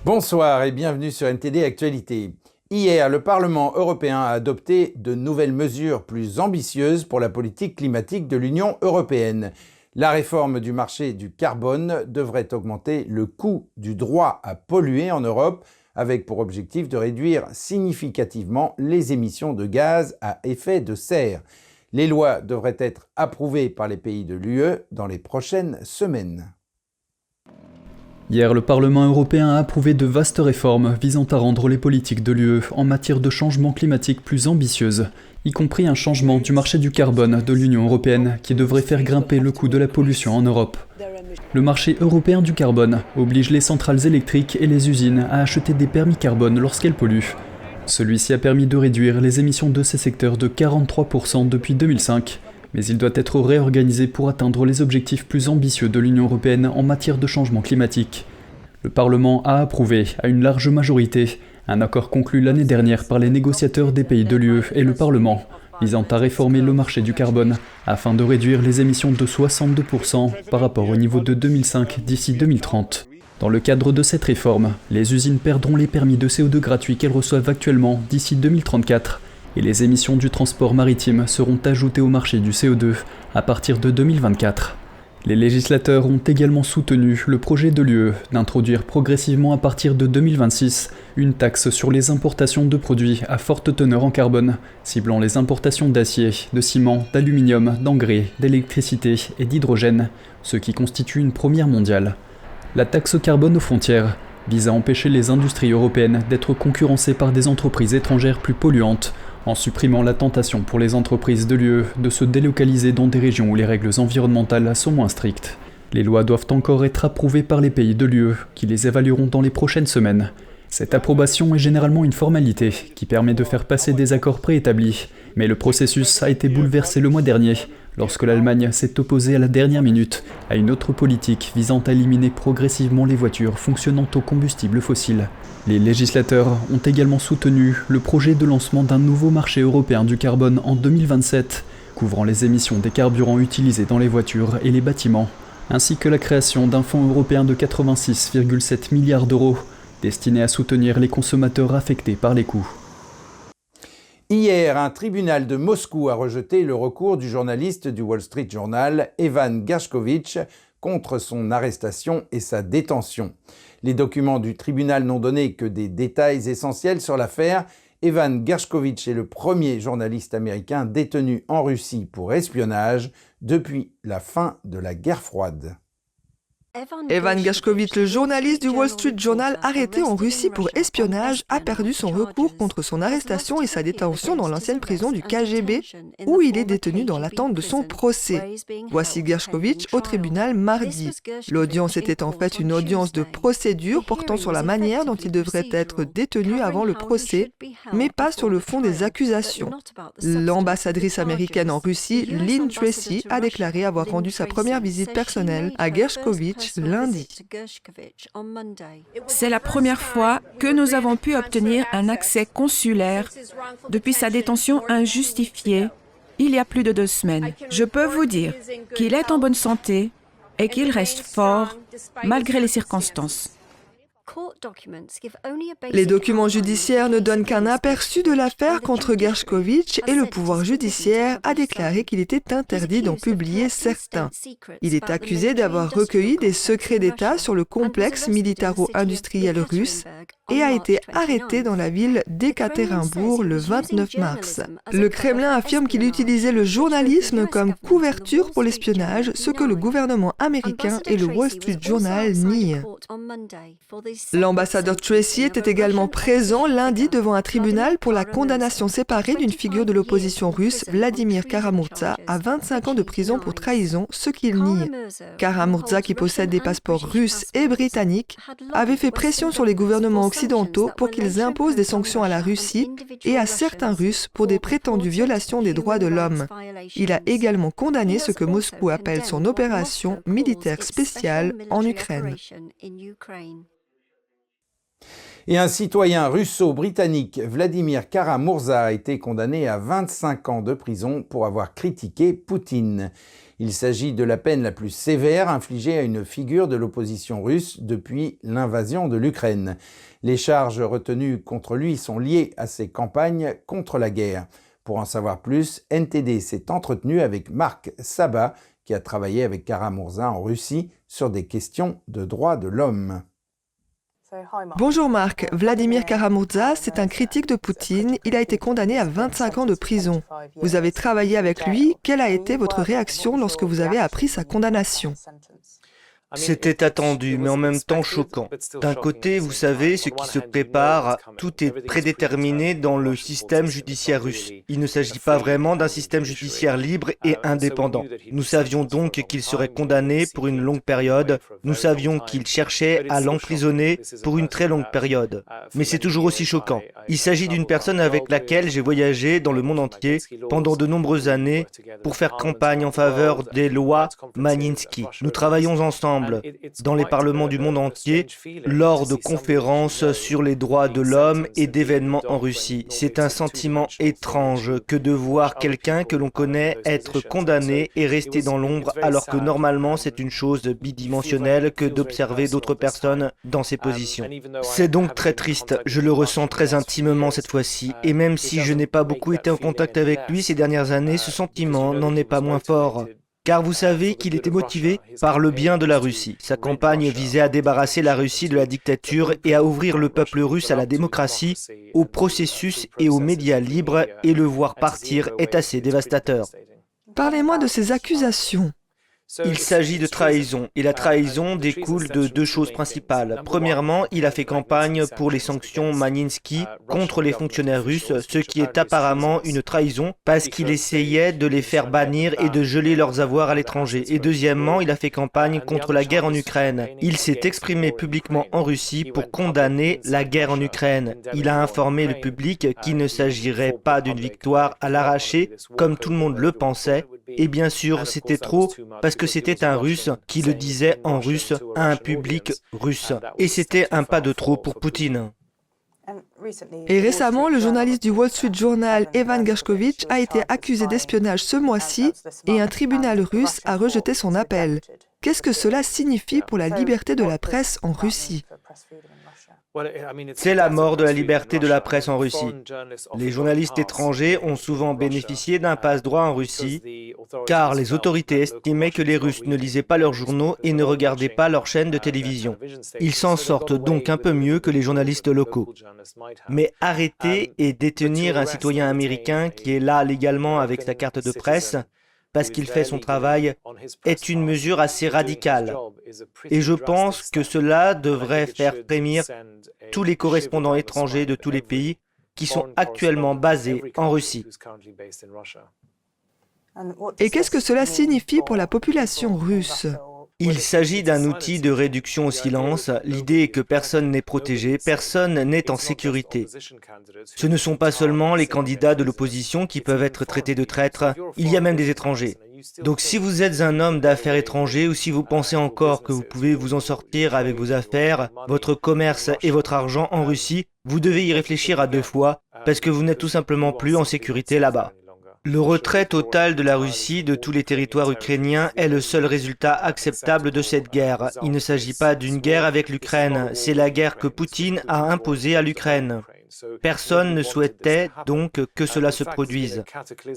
Bonsoir et bienvenue sur NTD Actualité. Hier, le Parlement européen a adopté de nouvelles mesures plus ambitieuses pour la politique climatique de l'Union européenne. La réforme du marché du carbone devrait augmenter le coût du droit à polluer en Europe, avec pour objectif de réduire significativement les émissions de gaz à effet de serre. Les lois devraient être approuvées par les pays de l'UE dans les prochaines semaines. Hier, le Parlement européen a approuvé de vastes réformes visant à rendre les politiques de l'UE en matière de changement climatique plus ambitieuses, y compris un changement du marché du carbone de l'Union européenne qui devrait faire grimper le coût de la pollution en Europe. Le marché européen du carbone oblige les centrales électriques et les usines à acheter des permis carbone lorsqu'elles polluent. Celui-ci a permis de réduire les émissions de ces secteurs de 43% depuis 2005. Mais il doit être réorganisé pour atteindre les objectifs plus ambitieux de l'Union européenne en matière de changement climatique. Le Parlement a approuvé, à une large majorité, un accord conclu l'année dernière par les négociateurs des pays de l'UE et le Parlement, visant à réformer le marché du carbone, afin de réduire les émissions de 62% par rapport au niveau de 2005 d'ici 2030. Dans le cadre de cette réforme, les usines perdront les permis de CO2 gratuits qu'elles reçoivent actuellement d'ici 2034, et les émissions du transport maritime seront ajoutées au marché du CO2 à partir de 2024. Les législateurs ont également soutenu le projet de l'UE d'introduire progressivement à partir de 2026 une taxe sur les importations de produits à forte teneur en carbone, ciblant les importations d'acier, de ciment, d'aluminium, d'engrais, d'électricité et d'hydrogène, ce qui constitue une première mondiale. La taxe carbone aux frontières vise à empêcher les industries européennes d'être concurrencées par des entreprises étrangères plus polluantes, en supprimant la tentation pour les entreprises de l'UE de se délocaliser dans des régions où les règles environnementales sont moins strictes. Les lois doivent encore être approuvées par les pays de l'UE, qui les évalueront dans les prochaines semaines. Cette approbation est généralement une formalité qui permet de faire passer des accords préétablis, mais le processus a été bouleversé le mois dernier, lorsque l'Allemagne s'est opposée à la dernière minute à une autre politique visant à éliminer progressivement les voitures fonctionnant au combustible fossile. Les législateurs ont également soutenu le projet de lancement d'un nouveau marché européen du carbone en 2027, couvrant les émissions des carburants utilisés dans les voitures et les bâtiments, ainsi que la création d'un fonds européen de 86,7 milliards d'euros, destiné à soutenir les consommateurs affectés par les coûts. Hier, un tribunal de Moscou a rejeté le recours du journaliste du Wall Street Journal, Evan Gershkovich, contre son arrestation et sa détention. Les documents du tribunal n'ont donné que des détails essentiels sur l'affaire. Evan Gershkovich est le premier journaliste américain détenu en Russie pour espionnage depuis la fin de la guerre froide. Evan Gershkovich, le journaliste du Wall Street Journal arrêté en Russie pour espionnage, a perdu son recours contre son arrestation et sa détention dans l'ancienne prison du KGB, où il est détenu dans l'attente de son procès. Voici Gershkovich au tribunal mardi. L'audience était en fait une audience de procédure portant sur la manière dont il devrait être détenu avant le procès, mais pas sur le fond des accusations. L'ambassadrice américaine en Russie, Lynn Tracy, a déclaré avoir rendu sa première visite personnelle à Gershkovich lundi. C'est la première fois que nous avons pu obtenir un accès consulaire depuis sa détention injustifiée il y a plus de 2 semaines. Je peux vous dire qu'il est en bonne santé et qu'il reste fort malgré les circonstances. Les documents judiciaires ne donnent qu'un aperçu de l'affaire contre Gershkovich et le pouvoir judiciaire a déclaré qu'il était interdit d'en publier certains. Il est accusé d'avoir recueilli des secrets d'État sur le complexe militaro-industriel russe et a été arrêté dans la ville d'Ekaterinbourg le 29 mars. Le Kremlin affirme qu'il utilisait le journalisme comme couverture pour l'espionnage, ce que le gouvernement américain et le Wall Street Journal nient. L'ambassadeur Tracy était également présent lundi devant un tribunal pour la condamnation séparée d'une figure de l'opposition russe, Vladimir Kara-Murza, à 25 ans de prison pour trahison, ce qu'il nie. Kara-Murza, qui possède des passeports russes et britanniques, avait fait pression sur les gouvernements occidentaux pour qu'ils imposent des sanctions à la Russie et à certains Russes pour des prétendues violations des droits de l'homme. Il a également condamné ce que Moscou appelle son opération militaire spéciale en Ukraine. Et un citoyen russo-britannique, Vladimir Kara-Murza, a été condamné à 25 ans de prison pour avoir critiqué Poutine. Il s'agit de la peine la plus sévère infligée à une figure de l'opposition russe depuis l'invasion de l'Ukraine. Les charges retenues contre lui sont liées à ses campagnes contre la guerre. Pour en savoir plus, NTD s'est entretenu avec Mark Sabat, qui a travaillé avec Kara-Murza en Russie sur des questions de droits de l'homme. Bonjour Marc, Vladimir Kara-Murza, c'est un critique de Poutine. Il a été condamné à 25 ans de prison. Vous avez travaillé avec lui. Quelle a été votre réaction lorsque vous avez appris sa condamnation ? C'était attendu, mais en même temps choquant. D'un côté, vous savez, ce qui se prépare, tout est prédéterminé dans le système judiciaire russe. Il ne s'agit pas vraiment d'un système judiciaire libre et indépendant. Nous savions donc qu'il serait condamné pour une longue période. Nous savions qu'il cherchait à l'emprisonner pour une très longue période. Mais c'est toujours aussi choquant. Il s'agit d'une personne avec laquelle j'ai voyagé dans le monde entier pendant de nombreuses années pour faire campagne en faveur des lois Magnitsky. Nous travaillons ensemble dans les parlements du monde entier lors de conférences sur les droits de l'homme et d'événements en Russie. C'est un sentiment étrange que de voir quelqu'un que l'on connaît être condamné et rester dans l'ombre alors que normalement c'est une chose bidimensionnelle que d'observer d'autres personnes dans ces positions. C'est donc très triste, je le ressens très intimement cette fois-ci et même si je n'ai pas beaucoup été en contact avec lui ces dernières années, ce sentiment n'en est pas moins fort. Car vous savez qu'il était motivé par le bien de la Russie. Sa campagne visait à débarrasser la Russie de la dictature et à ouvrir le peuple russe à la démocratie, au processus et aux médias libres, et le voir partir est assez dévastateur. Parlez-moi de ces accusations. Il s'agit de trahison, et la trahison découle de deux choses principales. Premièrement, il a fait campagne pour les sanctions Magnitsky contre les fonctionnaires russes, ce qui est apparemment une trahison parce qu'il essayait de les faire bannir et de geler leurs avoirs à l'étranger. Et deuxièmement, il a fait campagne contre la guerre en Ukraine. Il s'est exprimé publiquement en Russie pour condamner la guerre en Ukraine. Il a informé le public qu'il ne s'agirait pas d'une victoire à l'arraché, comme tout le monde le pensait. Et bien sûr, c'était trop parce que c'était un Russe qui le disait en russe à un public russe. Et c'était un pas de trop pour Poutine. Et récemment, le journaliste du Wall Street Journal, Evan Gershkovich, a été accusé d'espionnage ce mois-ci et un tribunal russe a rejeté son appel. Qu'est-ce que cela signifie pour la liberté de la presse en Russie ? C'est la mort de la liberté de la presse en Russie. Les journalistes étrangers ont souvent bénéficié d'un passe-droit en Russie, car les autorités estimaient que les Russes ne lisaient pas leurs journaux et ne regardaient pas leurs chaînes de télévision. Ils s'en sortent donc un peu mieux que les journalistes locaux. Mais arrêter et détenir un citoyen américain qui est là légalement avec sa carte de presse, parce qu'il fait son travail, est une mesure assez radicale. Et je pense que cela devrait faire frémir tous les correspondants étrangers de tous les pays qui sont actuellement basés en Russie. Et qu'est-ce que cela signifie pour la population russe ? Il s'agit d'un outil de réduction au silence. L'idée est que personne n'est protégé, personne n'est en sécurité. Ce ne sont pas seulement les candidats de l'opposition qui peuvent être traités de traîtres, il y a même des étrangers. Donc si vous êtes un homme d'affaires étranger ou si vous pensez encore que vous pouvez vous en sortir avec vos affaires, votre commerce et votre argent en Russie, vous devez y réfléchir à deux fois parce que vous n'êtes tout simplement plus en sécurité là-bas. Le retrait total de la Russie de tous les territoires ukrainiens est le seul résultat acceptable de cette guerre. Il ne s'agit pas d'une guerre avec l'Ukraine, c'est la guerre que Poutine a imposée à l'Ukraine. Personne ne souhaitait donc que cela se produise.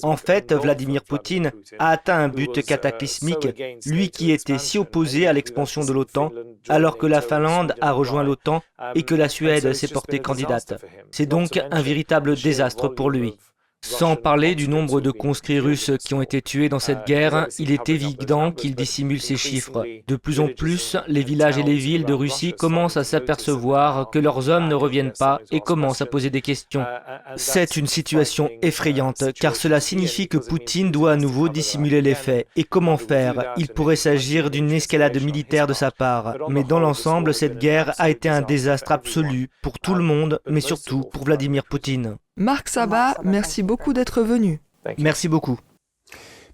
En fait, Vladimir Poutine a atteint un but cataclysmique, lui qui était si opposé à l'expansion de l'OTAN, alors que la Finlande a rejoint l'OTAN et que la Suède s'est portée candidate. C'est donc un véritable désastre pour lui. Sans parler du nombre de conscrits russes qui ont été tués dans cette guerre, il est évident qu'il dissimule ces chiffres. De plus en plus, les villages et les villes de Russie commencent à s'apercevoir que leurs hommes ne reviennent pas et commencent à poser des questions. C'est une situation effrayante, car cela signifie que Poutine doit à nouveau dissimuler les faits. Et comment faire ? Il pourrait s'agir d'une escalade militaire de sa part. Mais dans l'ensemble, cette guerre a été un désastre absolu pour tout le monde, mais surtout pour Vladimir Poutine. Mark Sabat, merci beaucoup d'être venu. Merci beaucoup.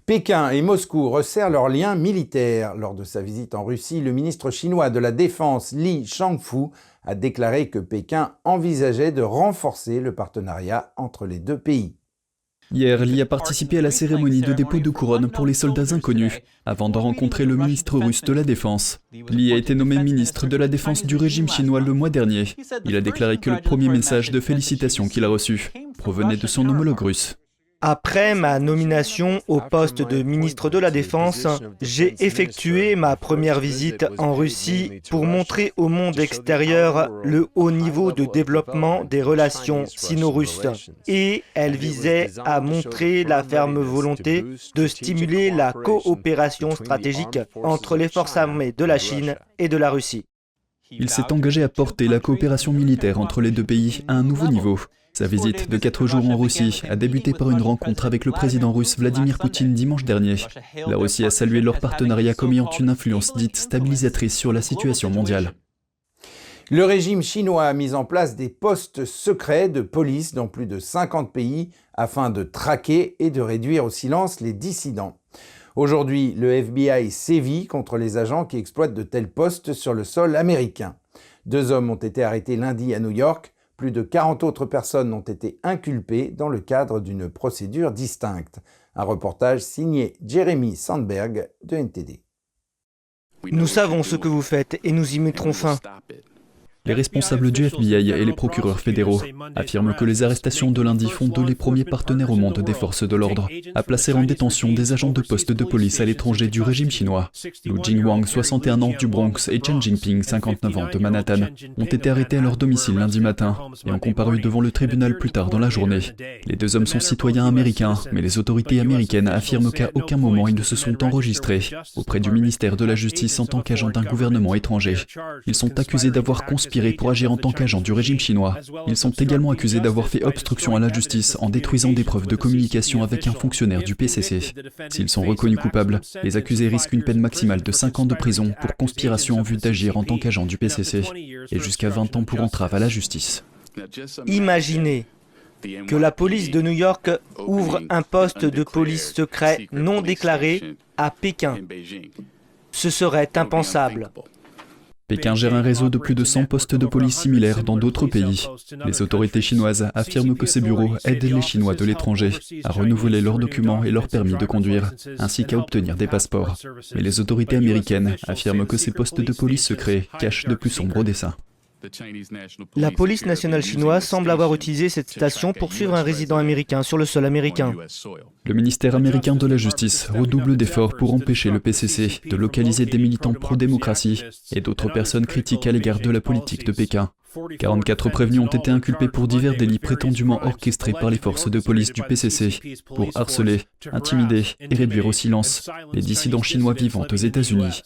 Pékin et Moscou resserrent leurs liens militaires. Lors de sa visite en Russie, le ministre chinois de la Défense, Li Shangfu, a déclaré que Pékin envisageait de renforcer le partenariat entre les deux pays. Hier, Lee a participé à la cérémonie de dépôt de couronne pour les soldats inconnus, avant de rencontrer le ministre russe de la Défense. Lee a été nommé ministre de la Défense du régime chinois le mois dernier. Il a déclaré que le premier message de félicitations qu'il a reçu provenait de son homologue russe. Après ma nomination au poste de ministre de la Défense, j'ai effectué ma première visite en Russie pour montrer au monde extérieur le haut niveau de développement des relations sino-russes. Et elle visait à montrer la ferme volonté de stimuler la coopération stratégique entre les forces armées de la Chine et de la Russie. Il s'est engagé à porter la coopération militaire entre les deux pays à un nouveau niveau. Sa visite de 4 jours en Russie a débuté par une rencontre avec le président russe Vladimir Poutine dimanche dernier. La Russie a salué leur partenariat comme ayant une influence dite stabilisatrice sur la situation mondiale. Le régime chinois a mis en place des postes secrets de police dans plus de 50 pays afin de traquer et de réduire au silence les dissidents. Aujourd'hui, le FBI sévit contre les agents qui exploitent de tels postes sur le sol américain. 2 hommes ont été arrêtés lundi à New York. Plus de 40 autres personnes ont été inculpées dans le cadre d'une procédure distincte. Un reportage signé Jeremy Sandberg de NTD. Nous savons ce que vous faites et nous y mettrons fin. Les responsables du FBI et les procureurs fédéraux affirment que les arrestations de lundi font d'eux les premiers partenaires au monde des forces de l'ordre à placer en détention des agents de poste de police à l'étranger du régime chinois. Lu Jingwang, 61 ans du Bronx, et Chen Jinping, 59 ans de Manhattan, ont été arrêtés à leur domicile lundi matin et ont comparu devant le tribunal plus tard dans la journée. Les 2 hommes sont citoyens américains, mais les autorités américaines affirment qu'à aucun moment ils ne se sont enregistrés auprès du ministère de la Justice en tant qu'agents d'un gouvernement étranger. Ils sont accusés d'avoir conspiré pour agir en tant qu'agent du régime chinois. Ils sont également accusés d'avoir fait obstruction à la justice en détruisant des preuves de communication avec un fonctionnaire du PCC. S'ils sont reconnus coupables, les accusés risquent une peine maximale de 5 ans de prison pour conspiration en vue d'agir en tant qu'agent du PCC et jusqu'à 20 ans pour entrave à la justice. Imaginez que la police de New York ouvre un poste de police secret non déclaré à Pékin. Ce serait impensable. Pékin gère un réseau de plus de 100 postes de police similaires dans d'autres pays. Les autorités chinoises affirment que ces bureaux aident les Chinois de l'étranger à renouveler leurs documents et leurs permis de conduire, ainsi qu'à obtenir des passeports. Mais les autorités américaines affirment que ces postes de police secrets cachent de plus sombres desseins. La police nationale chinoise semble avoir utilisé cette station pour suivre un résident américain sur le sol américain. Le ministère américain de la Justice redouble d'efforts pour empêcher le PCC de localiser des militants pro-démocratie et d'autres personnes critiques à l'égard de la politique de Pékin. 44 prévenus ont été inculpés pour divers délits prétendument orchestrés par les forces de police du PCC pour harceler, intimider et réduire au silence les dissidents chinois vivant aux États-Unis.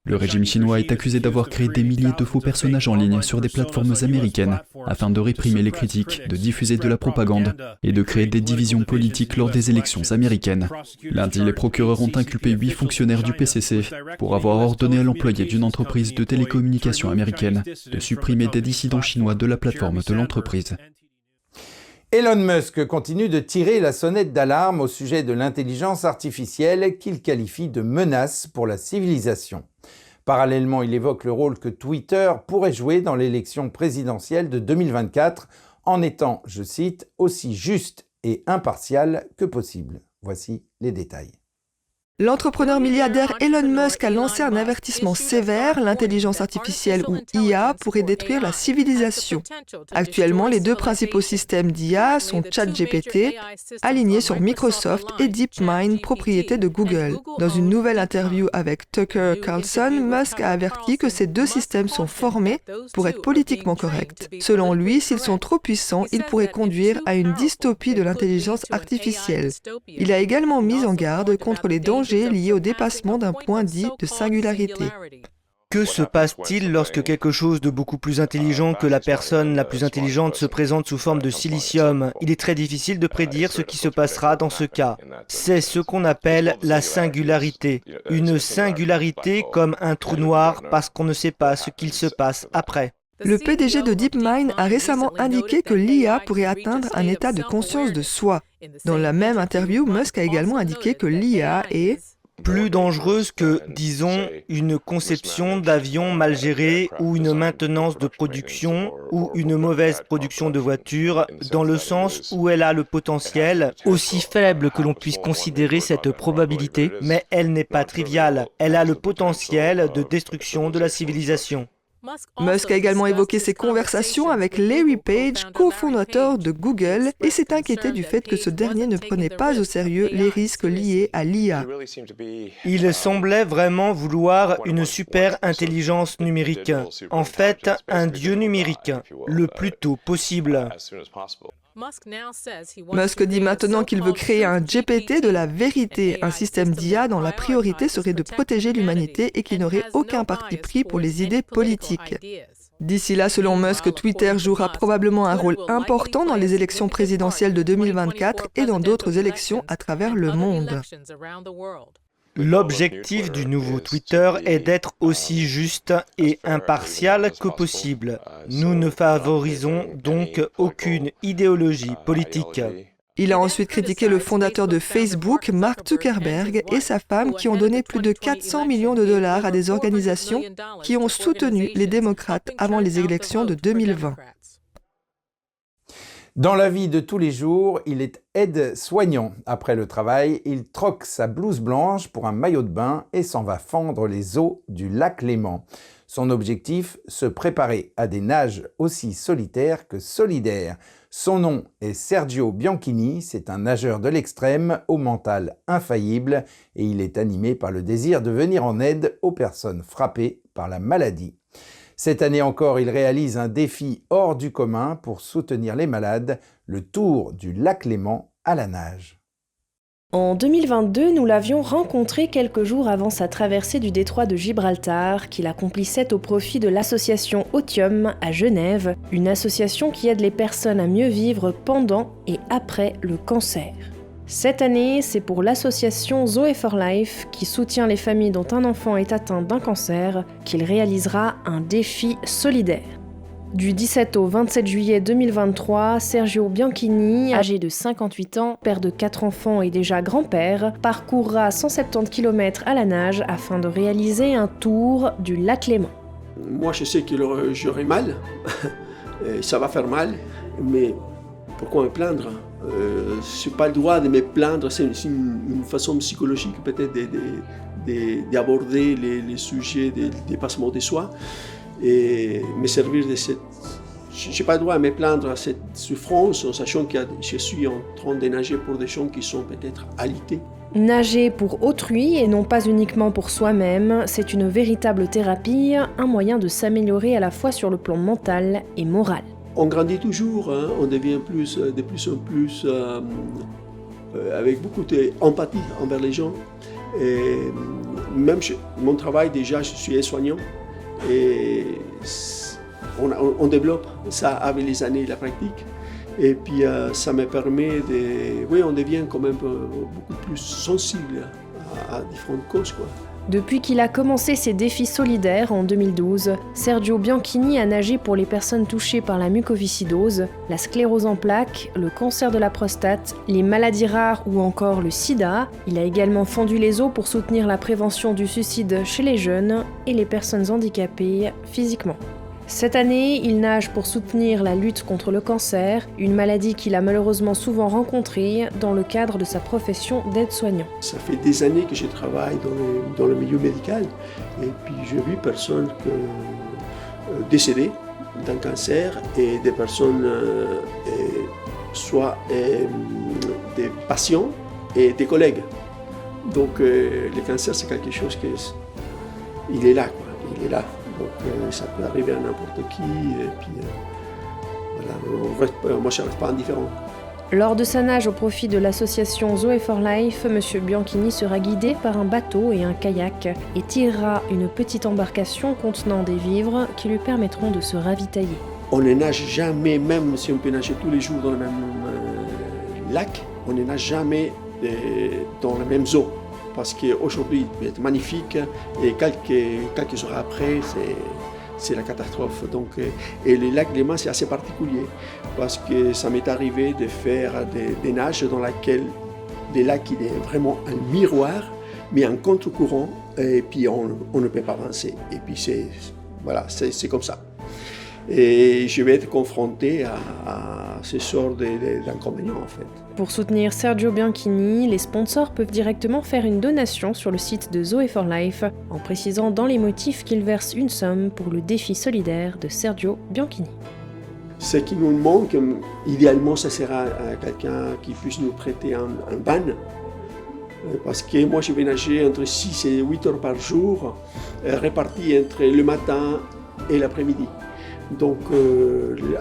Le régime chinois est accusé d'avoir créé des milliers de faux personnages en ligne sur des plateformes américaines afin de réprimer les critiques, de diffuser de la propagande et de créer des divisions politiques lors des élections américaines. Lundi, les procureurs ont inculpé 8 fonctionnaires du PCC pour avoir ordonné à l'employé d'une entreprise de télécommunications américaine de supprimer des dissidents chinois de la plateforme de l'entreprise. Elon Musk continue de tirer la sonnette d'alarme au sujet de l'intelligence artificielle qu'il qualifie de menace pour la civilisation. Parallèlement, il évoque le rôle que Twitter pourrait jouer dans l'élection présidentielle de 2024 en étant, je cite, aussi juste et impartial que possible. Voici les détails. L'entrepreneur milliardaire Elon Musk a lancé un avertissement sévère, l'intelligence artificielle ou IA pourrait détruire la civilisation. Actuellement, les 2 principaux systèmes d'IA sont ChatGPT, alignés sur Microsoft, et DeepMind, propriété de Google. Dans une nouvelle interview avec Tucker Carlson, Musk a averti que ces 2 systèmes sont formés pour être politiquement corrects. Selon lui, s'ils sont trop puissants, ils pourraient conduire à une dystopie de l'intelligence artificielle. Il a également mis en garde contre les dangers liés au dépassement d'un point dit de singularité. Que se passe-t-il lorsque quelque chose de beaucoup plus intelligent que la personne la plus intelligente se présente sous forme de silicium? Il est très difficile de prédire ce qui se passera dans ce cas. C'est ce qu'on appelle la singularité. Une singularité comme un trou noir parce qu'on ne sait pas ce qu'il se passe après. Le PDG de DeepMind a récemment indiqué que l'IA pourrait atteindre un état de conscience de soi. Dans la même interview, Musk a également indiqué que l'IA est plus dangereuse que, disons, une conception d'avion mal géré ou une maintenance de production ou une mauvaise production de voiture, dans le sens où elle a le potentiel, aussi faible que l'on puisse considérer cette probabilité, mais elle n'est pas triviale, elle a le potentiel de destruction de la civilisation. Musk a également évoqué ses conversations avec Larry Page, cofondateur de Google, et s'est inquiété du fait que ce dernier ne prenait pas au sérieux les risques liés à l'IA. Il semblait vraiment vouloir une super intelligence numérique, en fait un dieu numérique, le plus tôt possible. Musk dit maintenant qu'il veut créer un GPT de la vérité, un système d'IA dont la priorité serait de protéger l'humanité et qui n'aurait aucun parti pris pour les idées politiques. D'ici là, selon Musk, Twitter jouera probablement un rôle important dans les élections présidentielles de 2024 et dans d'autres élections à travers le monde. L'objectif du nouveau Twitter est d'être aussi juste et impartial que possible. Nous ne favorisons donc aucune idéologie politique. Il a ensuite critiqué le fondateur de Facebook, Mark Zuckerberg, et sa femme qui ont donné plus de 400 millions de dollars à des organisations qui ont soutenu les démocrates avant les élections de 2020. Dans la vie de tous les jours, il est aide-soignant. Après le travail, il troque sa blouse blanche pour un maillot de bain et s'en va fendre les eaux du lac Léman. Son objectif, se préparer à des nages aussi solitaires que solidaires. Son nom est Sergio Bianchini, c'est un nageur de l'extrême au mental infaillible et il est animé par le désir de venir en aide aux personnes frappées par la maladie. Cette année encore, il réalise un défi hors du commun pour soutenir les malades, le tour du lac Léman à la nage. En 2022, nous l'avions rencontré quelques jours avant sa traversée du détroit de Gibraltar, qu'il accomplissait au profit de l'association Otium à Genève, une association qui aide les personnes à mieux vivre pendant et après le cancer. Cette année, c'est pour l'association Zoe for Life, qui soutient les familles dont un enfant est atteint d'un cancer, qu'il réalisera un défi solidaire. Du 17 au 27 juillet 2023, Sergio Bianchini, âgé de 58 ans, père de 4 enfants et déjà grand-père, parcourra 170 km à la nage afin de réaliser un tour du lac Léman. Moi, je sais que j'aurai mal, ça va faire mal, mais pourquoi me plaindre ? Je n'ai pas le droit de me plaindre, c'est une façon psychologique peut-être d'aborder les sujets des dépassements de soi et me servir de cette... Je n'ai pas le droit à me plaindre à cette souffrance en sachant que je suis en train de nager pour des gens qui sont peut-être alités. Nager pour autrui et non pas uniquement pour soi-même, c'est une véritable thérapie, un moyen de s'améliorer à la fois sur le plan mental et moral. On grandit toujours, hein, on devient de plus en plus avec beaucoup d'empathie envers les gens. Et même mon travail, déjà, je suis aide-soignant et on développe ça avec les années et la pratique. Et puis ça me permet de... Oui, on devient quand même beaucoup plus sensible à différentes causes, quoi. Depuis qu'il a commencé ses défis solidaires en 2012, Sergio Bianchini a nagé pour les personnes touchées par la mucoviscidose, la sclérose en plaques, le cancer de la prostate, les maladies rares ou encore le sida. Il a également fendu les eaux pour soutenir la prévention du suicide chez les jeunes et les personnes handicapées physiquement. Cette année, il nage pour soutenir la lutte contre le cancer, une maladie qu'il a malheureusement souvent rencontrée dans le cadre de sa profession d'aide-soignant. Ça fait des années que je travaille dans le milieu médical et puis j'ai vu personnes décédées d'un cancer et des personnes, soit des patients et des collègues. Donc le cancer, c'est quelque chose il est là, quoi. Il est là. Donc ça peut arriver à n'importe qui, et puis voilà, moi je ne reste pas indifférent. Lors de sa nage au profit de l'association Zoe for Life, M. Bianchini sera guidé par un bateau et un kayak et tirera une petite embarcation contenant des vivres qui lui permettront de se ravitailler. On ne nage jamais, même si on peut nager tous les jours dans le même lac, on ne nage jamais dans les mêmes eaux. Parce qu'aujourd'hui, il va être magnifique et quelques heures après, c'est la catastrophe. Donc, et le lac Léman, c'est assez particulier parce que ça m'est arrivé de faire des nages dans lesquelles le lac il est vraiment un miroir mais en contre-courant, et puis on ne peut pas avancer. Et puis c'est comme ça. Et je vais être confronté à ce sort d'inconvénients en fait. Pour soutenir Sergio Bianchini, les sponsors peuvent directement faire une donation sur le site de Zoe for Life, en précisant dans les motifs qu'ils versent une somme pour le défi solidaire de Sergio Bianchini. Ce qui nous manque, idéalement, ça sera quelqu'un qui puisse nous prêter un van. Parce que moi, je vais nager entre 6 et 8 heures par jour, répartis entre le matin et l'après-midi. Donc,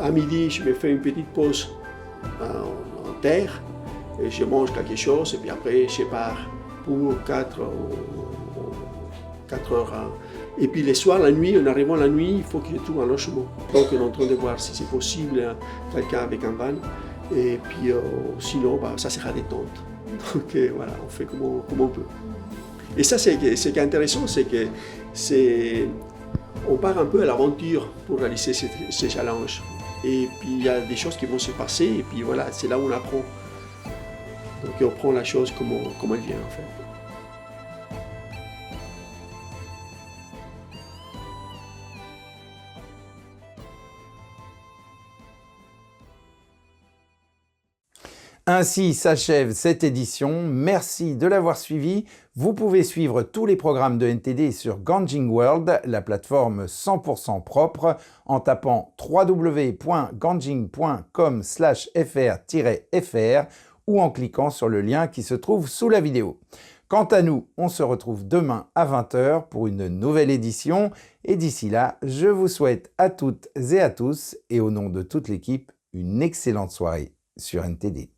à midi, je me fais une petite pause en terre, et je mange quelque chose, et puis après, je pars pour 4 heures. Et puis les soirs, la nuit, en arrivant la nuit, il faut que je trouve un logement. Donc, on est en train de voir si c'est possible, quelqu'un avec un van. Et puis, sinon, ça sera détente. Donc, voilà, on fait comme on peut. Et ça, ce qui est intéressant, c'est que on part un peu à l'aventure pour réaliser ces challenges. Et puis il y a des choses qui vont se passer, et puis voilà, c'est là où on apprend. Donc on prend la chose comme elle vient en fait. Ainsi s'achève cette édition. Merci de l'avoir suivi. Vous pouvez suivre tous les programmes de NTD sur Ganjing World, la plateforme 100% propre, en tapant www.ganjing.com/fr-fr ou en cliquant sur le lien qui se trouve sous la vidéo. Quant à nous, on se retrouve demain à 20 h pour une nouvelle édition. Et d'ici là, je vous souhaite à toutes et à tous, et au nom de toute l'équipe, une excellente soirée sur NTD.